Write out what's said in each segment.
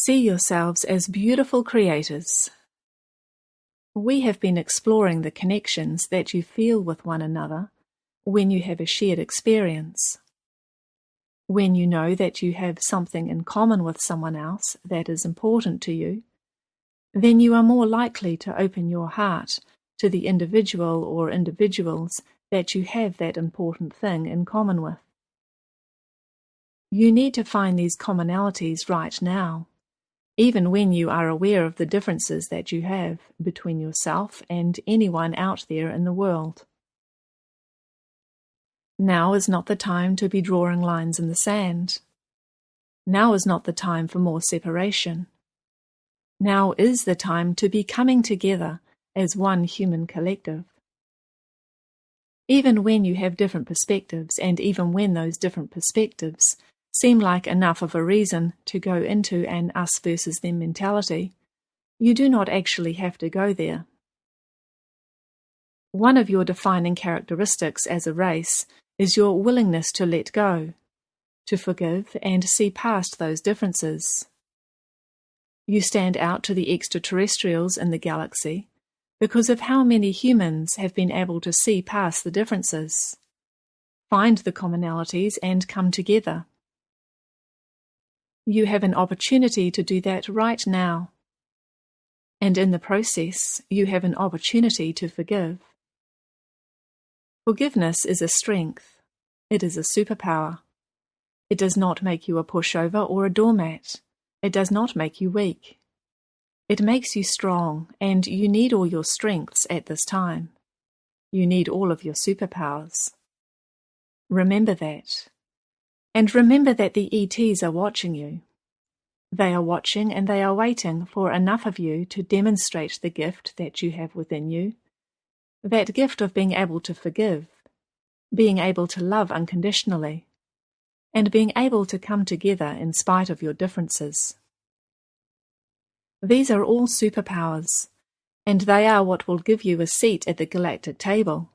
See yourselves as beautiful creators. We have been exploring the connections that you feel with one another when you have a shared experience. When you know that you have something in common with someone else that is important to you, then you are more likely to open your heart to the individual or individuals that you have that important thing in common with. You need to find these commonalities right now, even when you are aware of the differences that you have between yourself and anyone out there in the world. Now is not the time to be drawing lines in the sand. Now is not the time for more separation. Now is the time to be coming together as one human collective. Even when you have different perspectives, and even when those different perspectives seem like enough of a reason to go into an us versus them mentality, you do not actually have to go there. One of your defining characteristics as a race is your willingness to let go, to forgive and see past those differences. You stand out to the extraterrestrials in the galaxy because of how many humans have been able to see past the differences, find the commonalities and come together. You have an opportunity to do that right now. And in the process, you have an opportunity to forgive. Forgiveness is a strength. It is a superpower. It does not make you a pushover or a doormat. It does not make you weak. It makes you strong, and you need all your strengths at this time. You need all of your superpowers. Remember that. And remember that the ETs are watching you. They are watching and they are waiting for enough of you to demonstrate the gift that you have within you, that gift of being able to forgive, being able to love unconditionally, and being able to come together in spite of your differences. These are all superpowers, and they are what will give you a seat at the galactic table.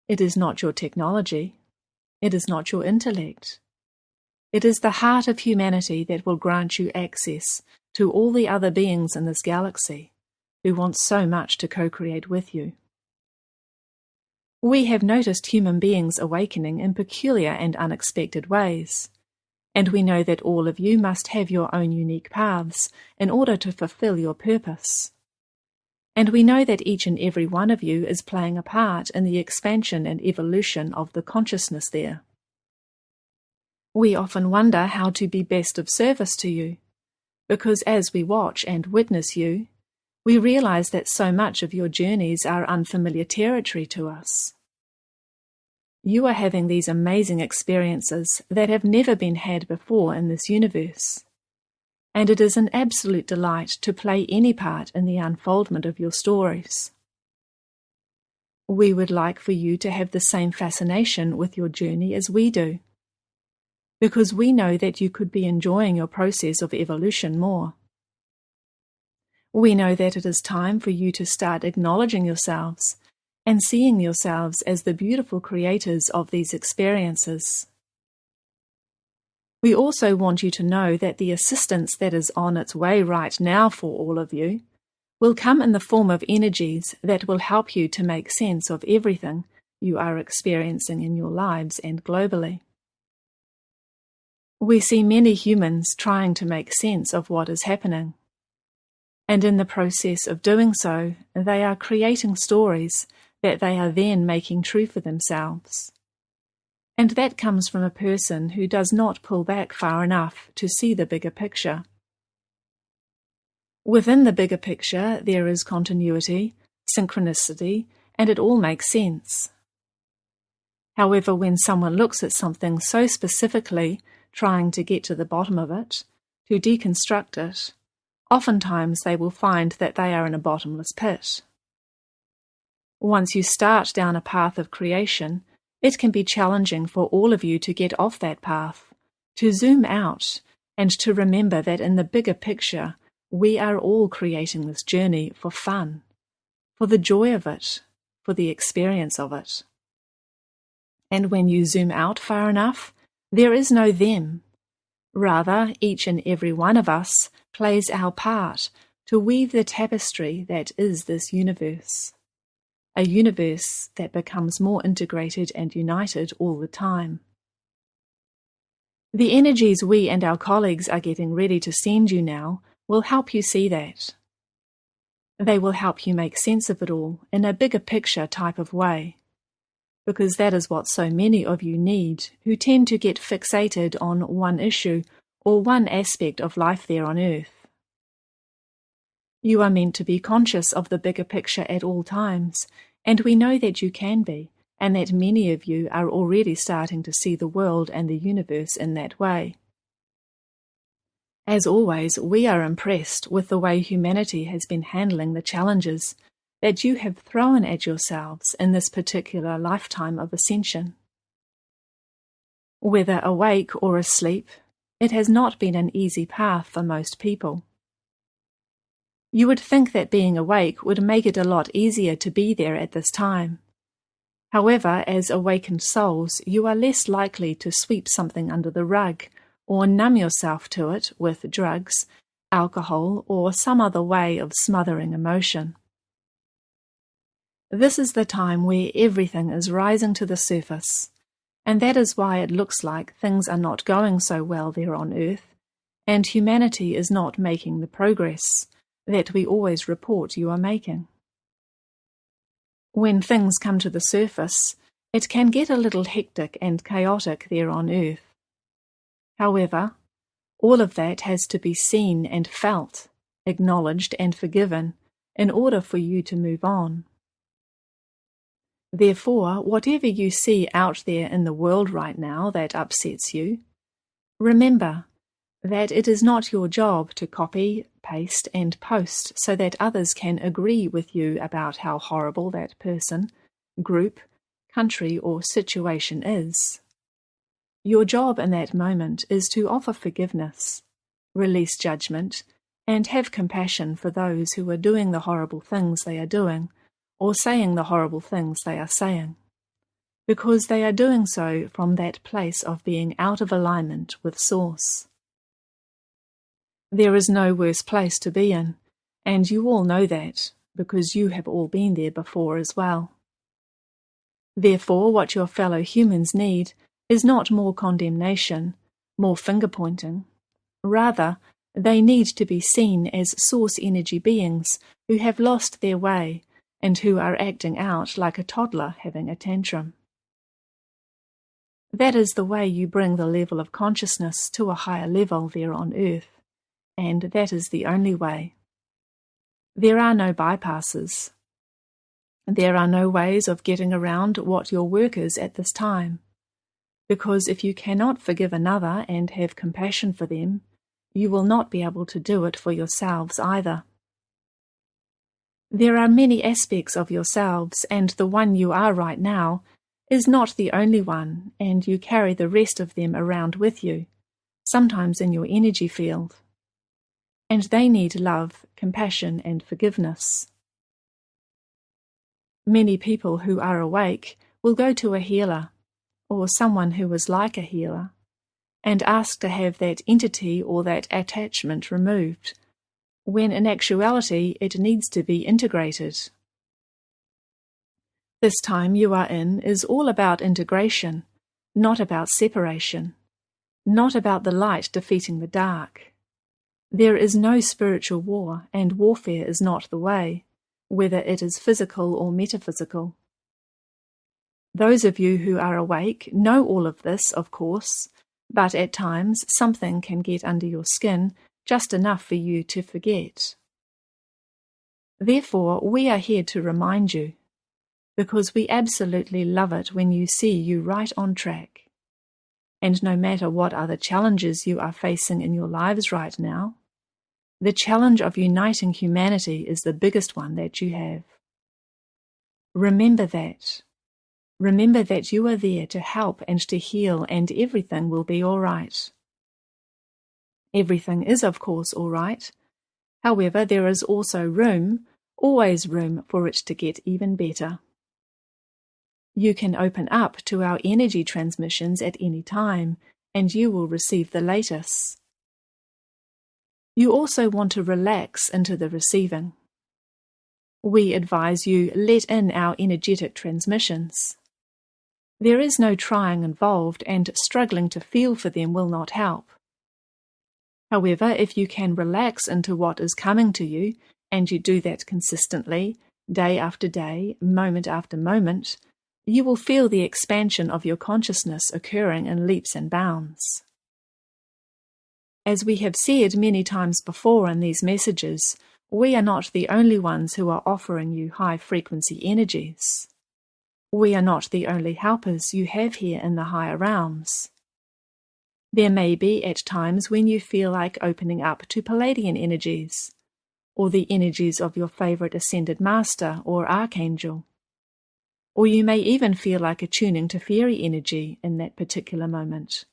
It is not your technology. It is not your intellect. It is the heart of humanity that will grant you access to all the other beings in this galaxy who want so much to co-create with you. We have noticed human beings awakening in peculiar and unexpected ways, and we know that all of you must have your own unique paths in order to fulfill your purpose. And we know that each and every one of you is playing a part in the expansion and evolution of the consciousness there. We often wonder how to be best of service to you, because as we watch and witness you, we realize that so much of your journeys are unfamiliar territory to us. You are having these amazing experiences that have never been had before in this universe. And it is an absolute delight to play any part in the unfoldment of your stories. We would like for you to have the same fascination with your journey as we do, because we know that you could be enjoying your process of evolution more. We know that it is time for you to start acknowledging yourselves and seeing yourselves as the beautiful creators of these experiences. We also want you to know that the assistance that is on its way right now for all of you will come in the form of energies that will help you to make sense of everything you are experiencing in your lives and globally. We see many humans trying to make sense of what is happening. And in the process of doing so, they are creating stories that they are then making true for themselves. And that comes from a person who does not pull back far enough to see the bigger picture. Within the bigger picture, there is continuity, synchronicity, and it all makes sense. However, when someone looks at something so specifically, trying to get to the bottom of it, to deconstruct it, oftentimes they will find that they are in a bottomless pit. Once you start down a path of creation, it can be challenging for all of you to get off that path, to zoom out, and to remember that in the bigger picture, we are all creating this journey for fun, for the joy of it, for the experience of it. And when you zoom out far enough, there is no them. Rather, each and every one of us plays our part to weave the tapestry that is this universe. A universe that becomes more integrated and united all the time. The energies we and our colleagues are getting ready to send you now will help you see that. They will help you make sense of it all in a bigger picture type of way, because that is what so many of you need who tend to get fixated on one issue or one aspect of life there on Earth. You are meant to be conscious of the bigger picture at all times, and we know that you can be, and that many of you are already starting to see the world and the universe in that way. As always, we are impressed with the way humanity has been handling the challenges that you have thrown at yourselves in this particular lifetime of ascension. Whether awake or asleep, it has not been an easy path for most people. You would think that being awake would make it a lot easier to be there at this time. However, as awakened souls, you are less likely to sweep something under the rug or numb yourself to it with drugs, alcohol, or some other way of smothering emotion. This is the time where everything is rising to the surface, and that is why it looks like things are not going so well there on Earth, and humanity is not making the progress that we always report you are making. When things come to the surface, it can get a little hectic and chaotic there on Earth. However, all of that has to be seen and felt, acknowledged and forgiven in order for you to move on. Therefore, whatever you see out there in the world right now that upsets you, remember that it is not your job to copy, paste, and post so that others can agree with you about how horrible that person, group, country, or situation is. Your job in that moment is to offer forgiveness, release judgment, and have compassion for those who are doing the horrible things they are doing, or saying the horrible things they are saying, because they are doing so from that place of being out of alignment with Source. There is no worse place to be in, and you all know that, because you have all been there before as well. Therefore, what your fellow humans need is not more condemnation, more finger-pointing. Rather, they need to be seen as source energy beings who have lost their way and who are acting out like a toddler having a tantrum. That is the way you bring the level of consciousness to a higher level there on Earth, and that is the only way. There are no bypasses. There are no ways of getting around what your work is at this time. Because if you cannot forgive another and have compassion for them, you will not be able to do it for yourselves either. There are many aspects of yourselves, and the one you are right now is not the only one, and you carry the rest of them around with you, sometimes in your energy field. And they need love, compassion, and forgiveness. Many people who are awake will go to a healer, or someone who is like a healer, and ask to have that entity or that attachment removed, when in actuality it needs to be integrated. This time you are in is all about integration, not about separation, not about the light defeating the dark. There is no spiritual war, and warfare is not the way, whether it is physical or metaphysical. Those of you who are awake know all of this, of course, but at times something can get under your skin just enough for you to forget. Therefore, we are here to remind you, because we absolutely love it when you see you right on track. And no matter what other challenges you are facing in your lives right now, the challenge of uniting humanity is the biggest one that you have. Remember that. Remember that you are there to help and to heal, and everything will be all right. Everything is, of course, all right. However, there is also room, always room, for it to get even better. You can open up to our energy transmissions at any time, and you will receive the latest. You also want to relax into the receiving. We advise you let in our energetic transmissions. There is no trying involved, and struggling to feel for them will not help. However, if you can relax into what is coming to you, and you do that consistently, day after day, moment after moment, you will feel the expansion of your consciousness occurring in leaps and bounds. As we have said many times before in these messages, we are not the only ones who are offering you high-frequency energies. We are not the only helpers you have here in the higher realms. There may be at times when you feel like opening up to Pleiadian energies, or the energies of your favorite ascended master or archangel. Or you may even feel like attuning to fairy energy in that particular moment.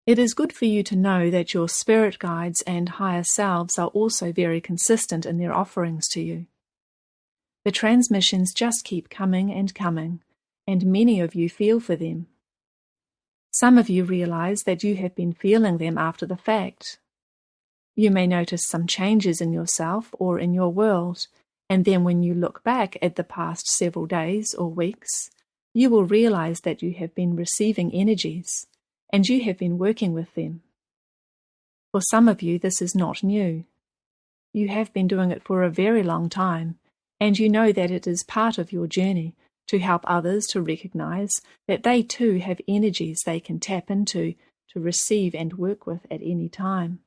It is good for you to know that your spirit guides and higher selves are also very consistent in their offerings to you. The transmissions just keep coming, and many of you feel for them. Some of you realize that you have been feeling them after the fact. You may notice some changes in yourself or in your world, and then when you look back at the past several days or weeks, you will realize that you have been receiving energies, and you have been working with them. For some of you, this is not new. You have been doing it for a very long time, and you know that it is part of your journey to help others to recognize that they too have energies they can tap into to receive and work with at any time.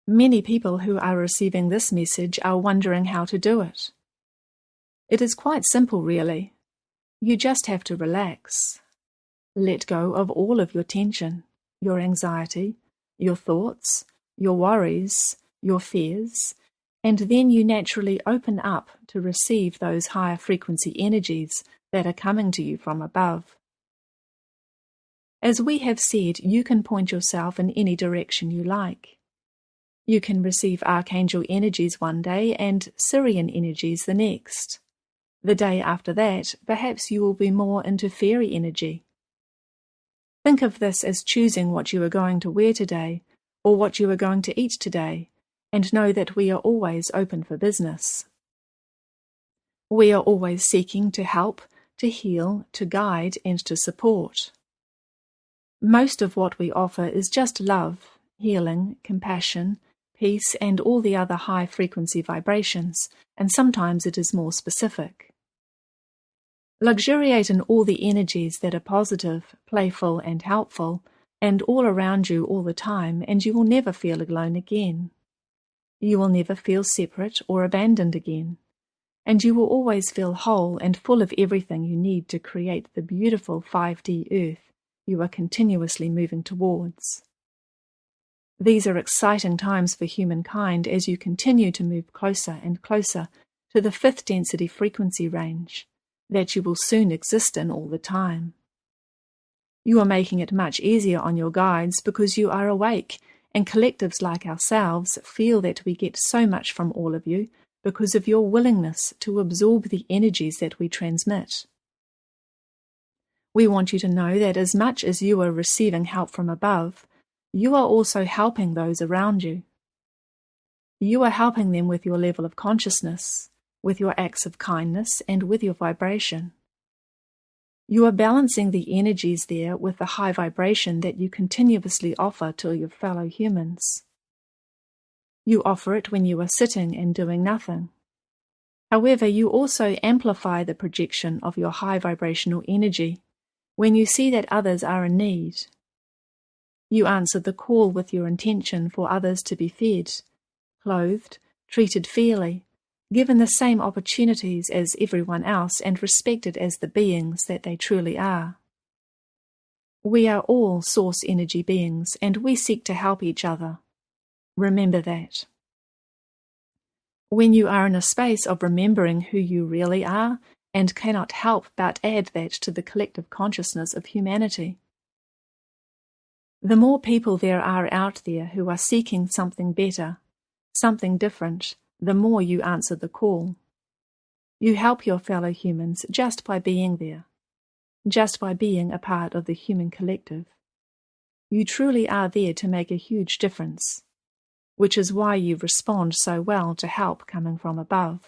Many people who are receiving this message are wondering how to do it. It is quite simple, really. You just have to relax. Let go of all of your tension, your anxiety, your thoughts, your worries, your fears, and then you naturally open up to receive those higher frequency energies that are coming to you from above. As we have said, you can point yourself in any direction you like. You can receive archangel energies one day and Sirian energies the next. The day after that, perhaps you will be more into fairy energy. Think of this as choosing what you are going to wear today, or what you are going to eat today, and know that we are always open for business. We are always seeking to help, to heal, to guide, and to support. Most of what we offer is just love, healing, compassion, peace, and all the other high-frequency vibrations, and sometimes it is more specific. Luxuriate in all the energies that are positive, playful, and helpful, and all around you all the time, and you will never feel alone again. You will never feel separate or abandoned again, and you will always feel whole and full of everything you need to create the beautiful 5D Earth you are continuously moving towards. These are exciting times for humankind as you continue to move closer and closer to the 5th density frequency range that you will soon exist in all the time. You are making it much easier on your guides because you are awake, and collectives like ourselves feel that we get so much from all of you because of your willingness to absorb the energies that we transmit. We want you to know that as much as you are receiving help from above, you are also helping those around you. You are helping them with your level of consciousness, with your acts of kindness, and with your vibration. You are balancing the energies there with the high vibration that you continuously offer to your fellow humans. You offer it when you are sitting and doing nothing. However, you also amplify the projection of your high vibrational energy when you see that others are in need. You answer the call with your intention for others to be fed, clothed, treated fairly, given the same opportunities as everyone else, and respected as the beings that they truly are. We are all source energy beings, and we seek to help each other. Remember that. When you are in a space of remembering who you really are, and cannot help but add that to the collective consciousness of humanity. The more people there are out there who are seeking something better, something different, the more you answer the call. You help your fellow humans just by being there. just by being a part of the human collective. You truly are there to make a huge difference, which is why you respond so well to help coming from above.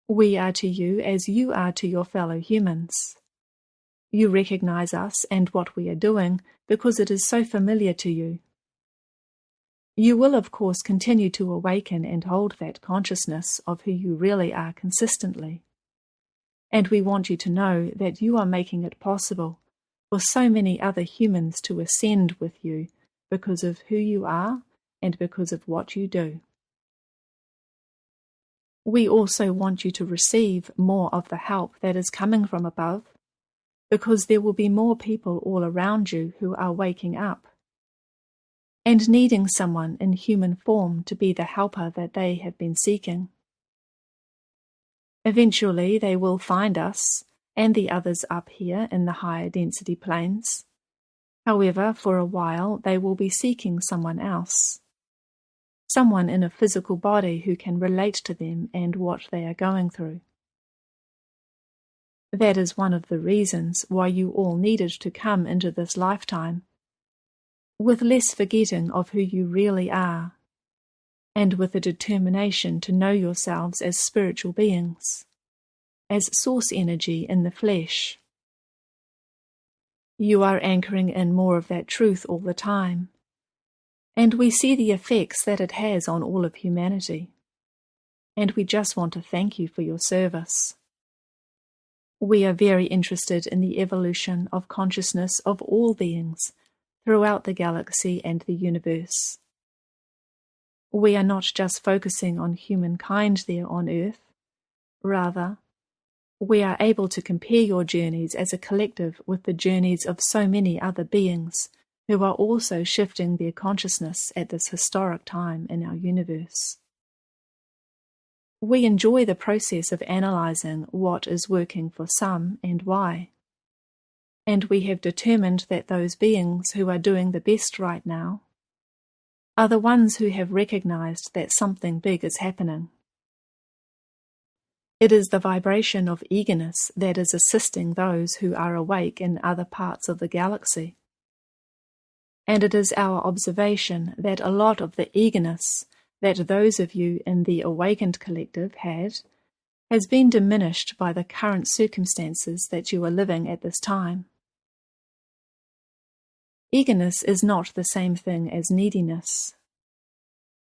We are to you as you are to your fellow humans. You recognize us and what we are doing because it is so familiar to you. You will of course continue to awaken and hold that consciousness of who you really are consistently. And we want you to know that you are making it possible for so many other humans to ascend with you because of who you are and because of what you do. We also want you to receive more of the help that is coming from above, because there will be more people all around you who are waking up and needing someone in human form to be the helper that they have been seeking. Eventually they will find us and the others up here in the higher density planes. However, for a while they will be seeking someone else, someone in a physical body who can relate to them and what they are going through. That is one of the reasons why you all needed to come into this lifetime, with less forgetting of who you really are, and with a determination to know yourselves as spiritual beings, as source energy in the flesh. You are anchoring in more of that truth all the time, and we see the effects that it has on all of humanity, and we just want to thank you for your service. We are very interested in the evolution of consciousness of all beings throughout the galaxy and the universe. We are not just focusing on humankind there on Earth. Rather, we are able to compare your journeys as a collective with the journeys of so many other beings who are also shifting their consciousness at this historic time in our universe. We enjoy the process of analyzing what is working for some and why. And we have determined that those beings who are doing the best right now are the ones who have recognized that something big is happening. It is the vibration of eagerness that is assisting those who are awake in other parts of the galaxy. And it is our observation that a lot of the eagerness that those of you in the awakened collective had has been diminished by the current circumstances that you are living at this time. Eagerness is not the same thing as neediness.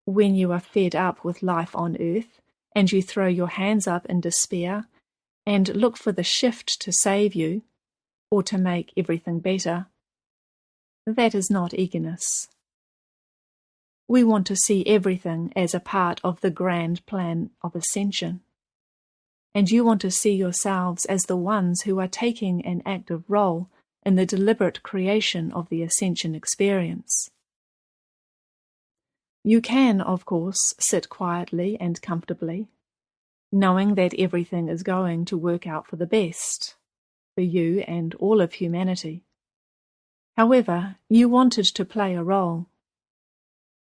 When you are fed up with life on Earth and you throw your hands up in despair and look for the shift to save you or to make everything better, that is not eagerness. We want to see everything as a part of the grand plan of Ascension, and you want to see yourselves as the ones who are taking an active role in the deliberate creation of the Ascension experience. You can, of course, sit quietly and comfortably, knowing that everything is going to work out for the best, for you and all of humanity. However, you wanted to play a role.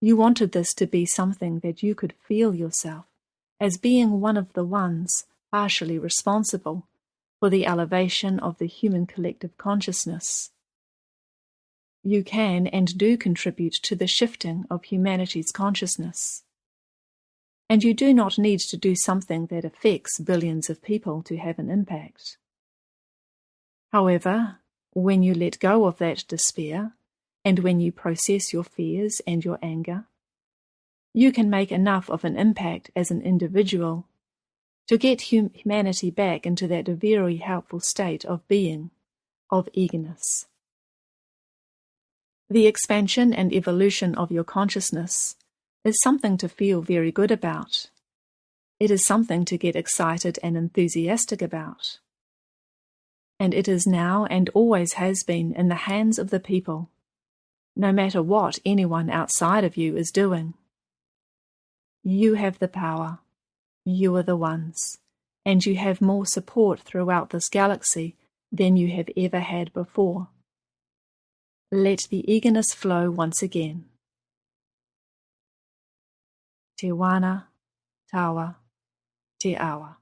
You wanted this to be something that you could feel yourself as being one of the ones partially responsible for the elevation of the human collective consciousness. You can and do contribute to the shifting of humanity's consciousness. And you do not need to do something that affects billions of people to have an impact. However, when you let go of that despair, and when you process your fears and your anger, you can make enough of an impact as an individual to get humanity back into that very helpful state of being, of eagerness. The expansion and evolution of your consciousness is something to feel very good about. It is something to get excited and enthusiastic about. And it is now and always has been in the hands of the people, no matter what anyone outside of you is doing. You have the power. You are the ones, and you have more support throughout this galaxy than you have ever had before. Let the eagerness flow once again. Te wana, tawa, te awa.